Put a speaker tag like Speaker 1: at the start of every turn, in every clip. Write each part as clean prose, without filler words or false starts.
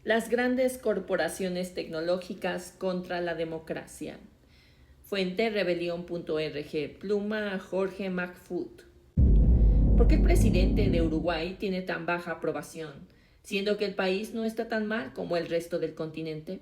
Speaker 1: Las grandes corporaciones tecnológicas contra la democracia. Fuente rebelión.org. Pluma Jorge McFoot. ¿Por qué el presidente de Uruguay tiene tan baja aprobación, siendo que el país no está tan mal como el resto del continente?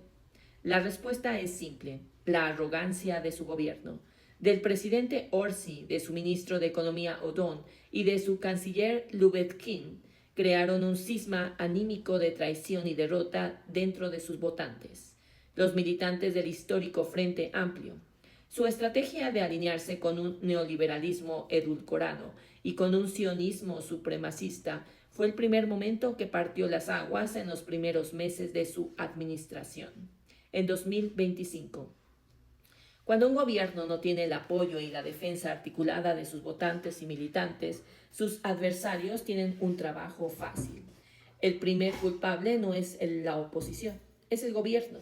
Speaker 1: La respuesta es simple: la arrogancia de su gobierno, del presidente Orsi, de su ministro de Economía Odón y de su canciller Lubetkin, crearon un cisma anímico de traición y derrota dentro de sus votantes, los militantes del histórico Frente Amplio. Su estrategia de alinearse con un neoliberalismo edulcorado y con un sionismo supremacista fue el primer momento que partió las aguas en los primeros meses de su administración. En 2025, cuando un gobierno no tiene el apoyo y la defensa articulada de sus votantes y militantes, sus adversarios tienen un trabajo fácil. El primer culpable no es la oposición, es el gobierno,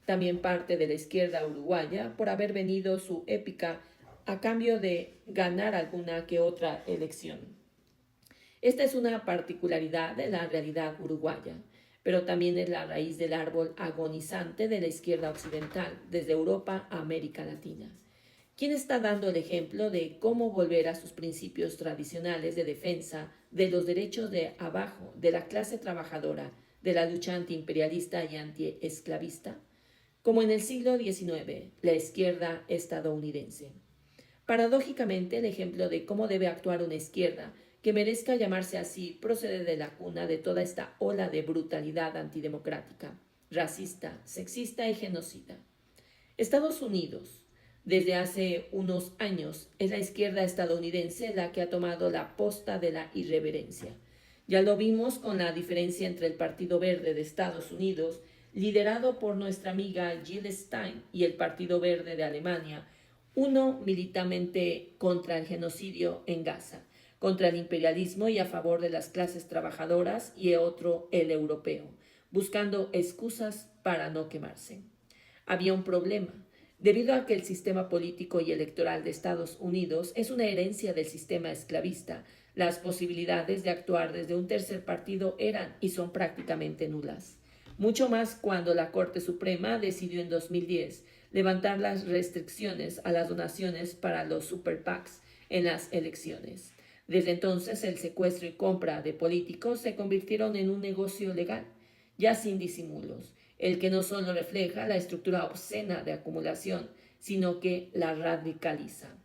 Speaker 1: también parte de la izquierda uruguaya, por haber venido su épica a cambio de ganar alguna que otra elección. Esta es una particularidad de la realidad uruguaya, pero también es la raíz del árbol agonizante de la izquierda occidental, desde Europa a América Latina. ¿Quién está dando el ejemplo de cómo volver a sus principios tradicionales de defensa de los derechos de abajo, de la clase trabajadora, de la lucha antiimperialista y antiesclavista? Como en el siglo XIX, la izquierda estadounidense. Paradójicamente, el ejemplo de cómo debe actuar una izquierda que merezca llamarse así procede de la cuna de toda esta ola de brutalidad antidemocrática, racista, sexista y genocida. Estados Unidos, desde hace unos años, es la izquierda estadounidense la que ha tomado la posta de la irreverencia. Ya lo vimos con la diferencia entre el Partido Verde de Estados Unidos, liderado por nuestra amiga Jill Stein, y el Partido Verde de Alemania, uno militante contra el genocidio en Gaza, contra el imperialismo y a favor de las clases trabajadoras, y otro, el europeo, buscando excusas para no quemarse. Había un problema. Debido a que el sistema político y electoral de Estados Unidos es una herencia del sistema esclavista, las posibilidades de actuar desde un tercer partido eran y son prácticamente nulas. Mucho más cuando la Corte Suprema decidió en 2010 levantar las restricciones a las donaciones para los super PACs en las elecciones. Desde entonces, el secuestro y compra de políticos se convirtieron en un negocio legal, ya sin disimulos, el que no solo refleja la estructura obscena de acumulación, sino que la radicaliza.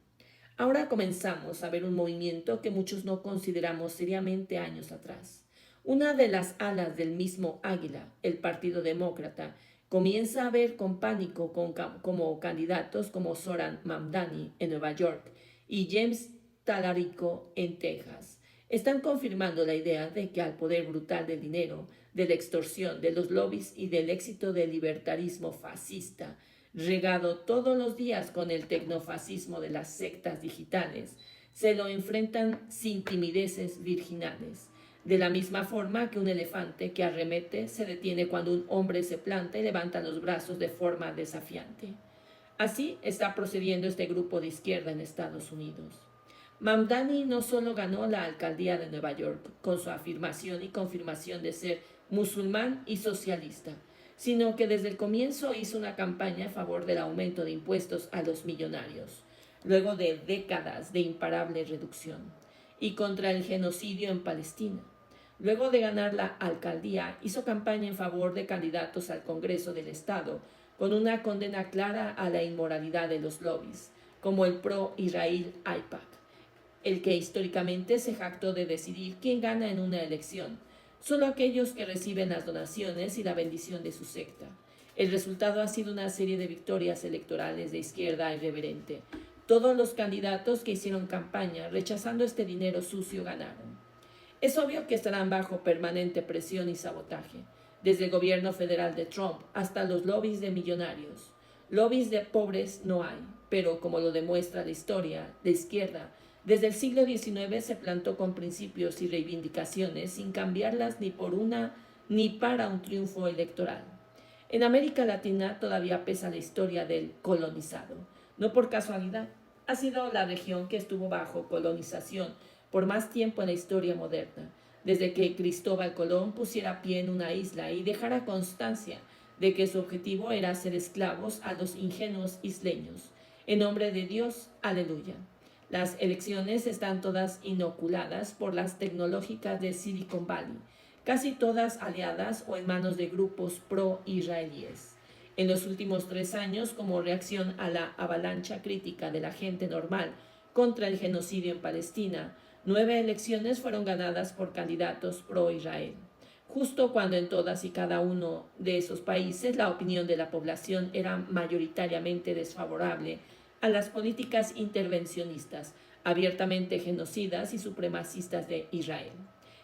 Speaker 1: Ahora comenzamos a ver un movimiento que muchos no consideramos seriamente años atrás. Una de las alas del mismo águila, el Partido Demócrata, comienza a ver con pánico como candidatos como Zoran Mamdani en Nueva York y James Talarico en Texas. Están confirmando la idea de que al poder brutal del dinero, de la extorsión, de los lobbies y del éxito del libertarismo fascista, regado todos los días con el tecnofascismo de las sectas digitales, se lo enfrentan sin timideces virginales. De la misma forma que un elefante que arremete se detiene cuando un hombre se planta y levanta los brazos de forma desafiante. Así está procediendo este grupo de izquierda en Estados Unidos. Mamdani no solo ganó la alcaldía de Nueva York con su afirmación y confirmación de ser musulmán y socialista, sino que desde el comienzo hizo una campaña a favor del aumento de impuestos a los millonarios, luego de décadas de imparable reducción, y contra el genocidio en Palestina. Luego de ganar la alcaldía, hizo campaña en favor de candidatos al Congreso del Estado, con una condena clara a la inmoralidad de los lobbies, como el pro-Israel AIPAC, el que históricamente se jactó de decidir quién gana en una elección, solo aquellos que reciben las donaciones y la bendición de su secta. El resultado ha sido una serie de victorias electorales de izquierda irreverente. Todos los candidatos que hicieron campaña rechazando este dinero sucio ganaron. Es obvio que estarán bajo permanente presión y sabotaje, desde el gobierno federal de Trump hasta los lobbies de millonarios. Lobbies de pobres no hay, pero como lo demuestra la historia, la izquierda desde el siglo XIX se plantó con principios y reivindicaciones sin cambiarlas ni por una ni para un triunfo electoral. En América Latina todavía pesa la historia del colonizado. No por casualidad, ha sido la región que estuvo bajo colonización por más tiempo en la historia moderna, desde que Cristóbal Colón pusiera pie en una isla y dejara constancia de que su objetivo era hacer esclavos a los ingenuos isleños. En nombre de Dios, aleluya. Las elecciones están todas inoculadas por las tecnológicas de Silicon Valley, casi todas aliadas o en manos de grupos pro-israelíes. En los últimos 3 años, como reacción a la avalancha crítica de la gente normal contra el genocidio en Palestina, 9 elecciones fueron ganadas por candidatos pro-Israel, justo cuando en todas y cada uno de esos países la opinión de la población era mayoritariamente desfavorable a las políticas intervencionistas, abiertamente genocidas y supremacistas de Israel.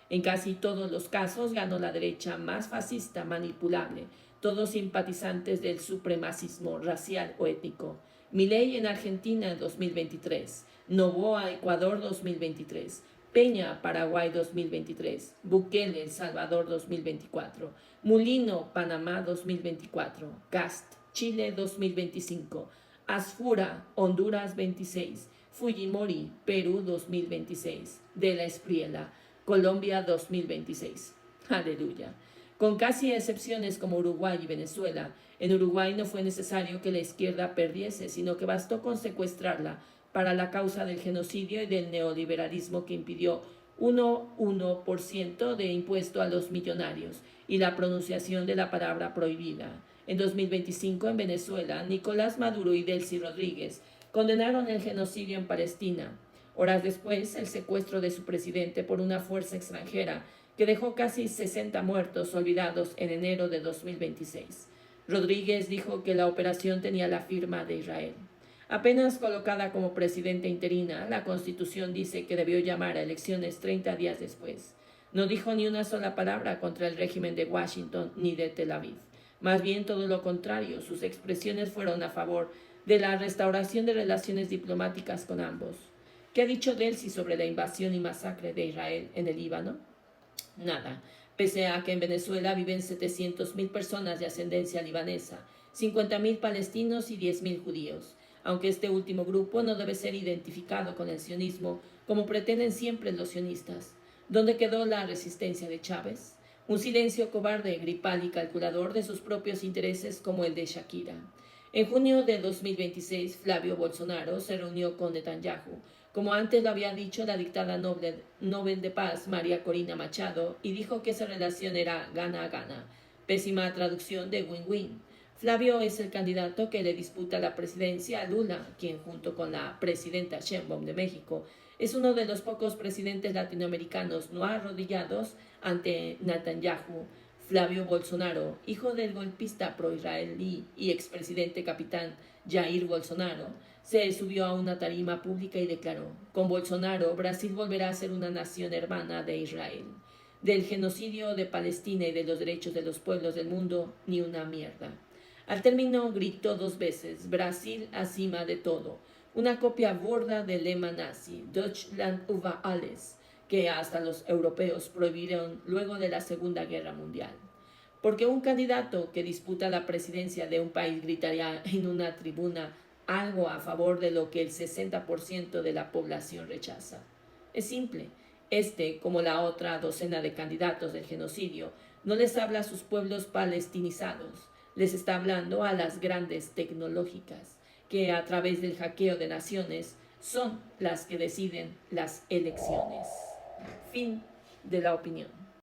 Speaker 1: En casi todos los casos ganó la derecha más fascista, manipulable, todos simpatizantes del supremacismo racial o étnico. Milei en Argentina en 2023, Noboa Ecuador 2023, Peña Paraguay 2023, Bukele El Salvador 2024, Mulino Panamá 2024, Cast Chile 2025, Asfura Honduras 26, Fujimori Perú 2026, De la Espriella Colombia 2026. Aleluya. Con casi excepciones como Uruguay y Venezuela, en Uruguay no fue necesario que la izquierda perdiese, sino que bastó con secuestrarla para la causa del genocidio y del neoliberalismo que impidió 1% de impuesto a los millonarios y la pronunciación de la palabra prohibida. En 2025, en Venezuela, Nicolás Maduro y Delcy Rodríguez condenaron el genocidio en Palestina. Horas después, el secuestro de su presidente por una fuerza extranjera que dejó casi 60 muertos olvidados en enero de 2026. Rodríguez dijo que la operación tenía la firma de Israel. Apenas colocada como presidenta interina, la Constitución dice que debió llamar a elecciones 30 días después. No dijo ni una sola palabra contra el régimen de Washington ni de Tel Aviv. Más bien todo lo contrario, sus expresiones fueron a favor de la restauración de relaciones diplomáticas con ambos. ¿Qué ha dicho Delcy sobre la invasión y masacre de Israel en el Líbano? Nada, pese a que en Venezuela viven 700.000 personas de ascendencia libanesa, 50.000 palestinos y 10.000 judíos, aunque este último grupo no debe ser identificado con el sionismo como pretenden siempre los sionistas. ¿Dónde quedó la resistencia de Chávez? Un silencio cobarde, gripal y calculador de sus propios intereses como el de Shakira. En junio de 2026, Flavio Bolsonaro se reunió con Netanyahu, como antes lo había dicho la dictada Nobel de Paz María Corina Machado, y dijo que esa relación era gana-gana, pésima traducción de win-win. Flavio es el candidato que le disputa la presidencia a Lula, quien junto con la presidenta Sheinbaum de México es uno de los pocos presidentes latinoamericanos no arrodillados ante Netanyahu. Flavio Bolsonaro, hijo del golpista pro-israelí y expresidente capitán Jair Bolsonaro, se subió a una tarima pública y declaró: con Bolsonaro, Brasil volverá a ser una nación hermana de Israel. Del genocidio de Palestina y de los derechos de los pueblos del mundo, ni una mierda. Al término gritó 2 veces: Brasil acima de todo, una copia burda del lema nazi, Deutschland über alles, que hasta los europeos prohibieron luego de la Segunda Guerra Mundial. Porque un candidato que disputa la presidencia de un país gritaría en una tribuna algo a favor de lo que el 60% de la población rechaza. Es simple. Como la otra docena de candidatos del genocidio, no les habla a sus pueblos palestinizados, les está hablando a las grandes tecnológicas, que a través del hackeo de naciones son las que deciden las elecciones. Fin de la opinión.